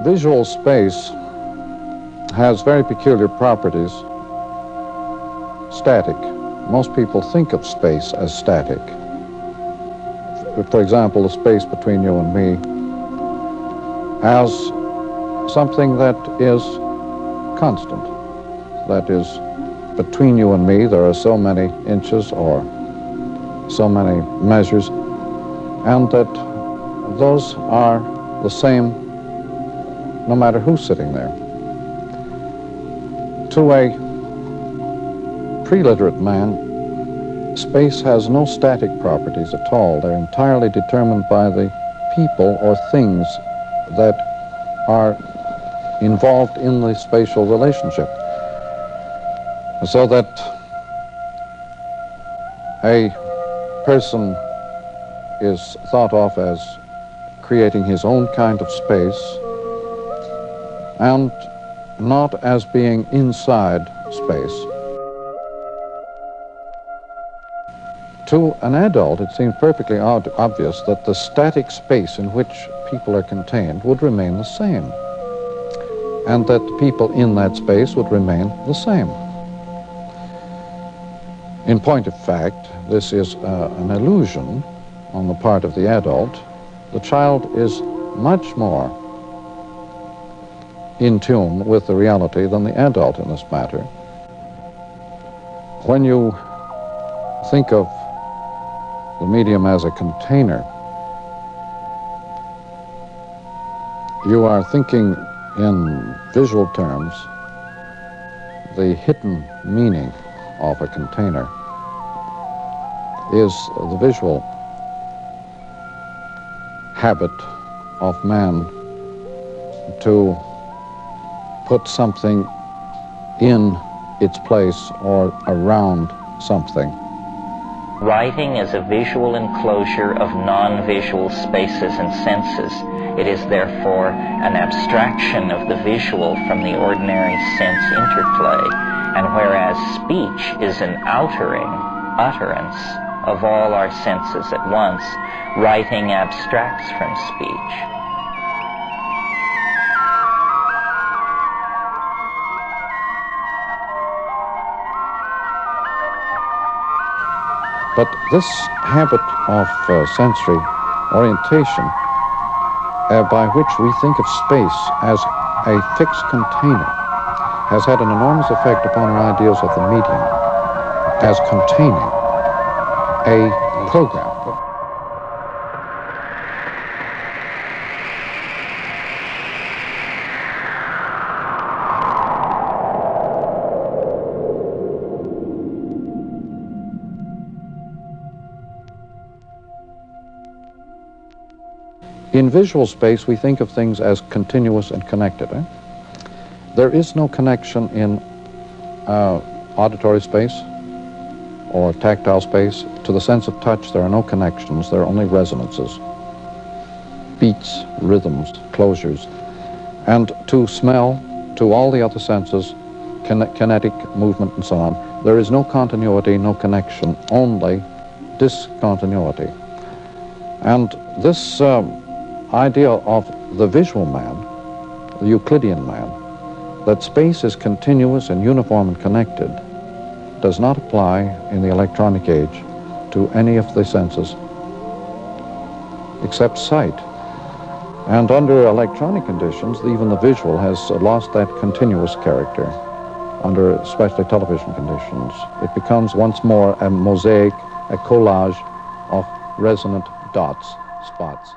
Visual space has very peculiar properties. Static. Most people think of space as static. For example, the space between you and me as something that is constant. That is, between you and me there are so many inches or so many measures, and that those are the same no matter who's sitting there. To a pre-literate man, space has no static properties at all. They're entirely determined by the people or things that are involved in the spatial relationship. So that a person is thought of as creating his own kind of space and not as being inside space. To an adult, it seems perfectly obvious that the static space in which people are contained would remain the same, and that the people in that space would remain the same. In point of fact, this is an illusion on the part of the adult. The child is much more in tune with the reality than the adult in this matter. When you think of the medium as a container, you are thinking in visual terms the hidden meaning of a container is the visual habit of man to put something in its place or around something. Writing is a visual enclosure of non-visual spaces and senses. It is therefore an abstraction of the visual from the ordinary sense interplay, and whereas speech is an utterance of all our senses at once, writing abstracts from speech. But this habit of sensory orientation by which we think of space as a fixed container has had an enormous effect upon our ideas of the medium as containing a program. In visual space, we think of things as continuous and connected. There is no connection in auditory space or tactile space. To the sense of touch, there are no connections, there are only resonances, beats, rhythms, closures. And to smell, to all the other senses, kinetic movement and so on, there is no continuity, no connection, only discontinuity. And this idea of the visual man, the Euclidean man, that space is continuous and uniform and connected, does not apply in the electronic age to any of the senses except sight. And under electronic conditions, even the visual has lost that continuous character. Under especially television conditions, it becomes once more a mosaic, a collage of resonant dots, spots.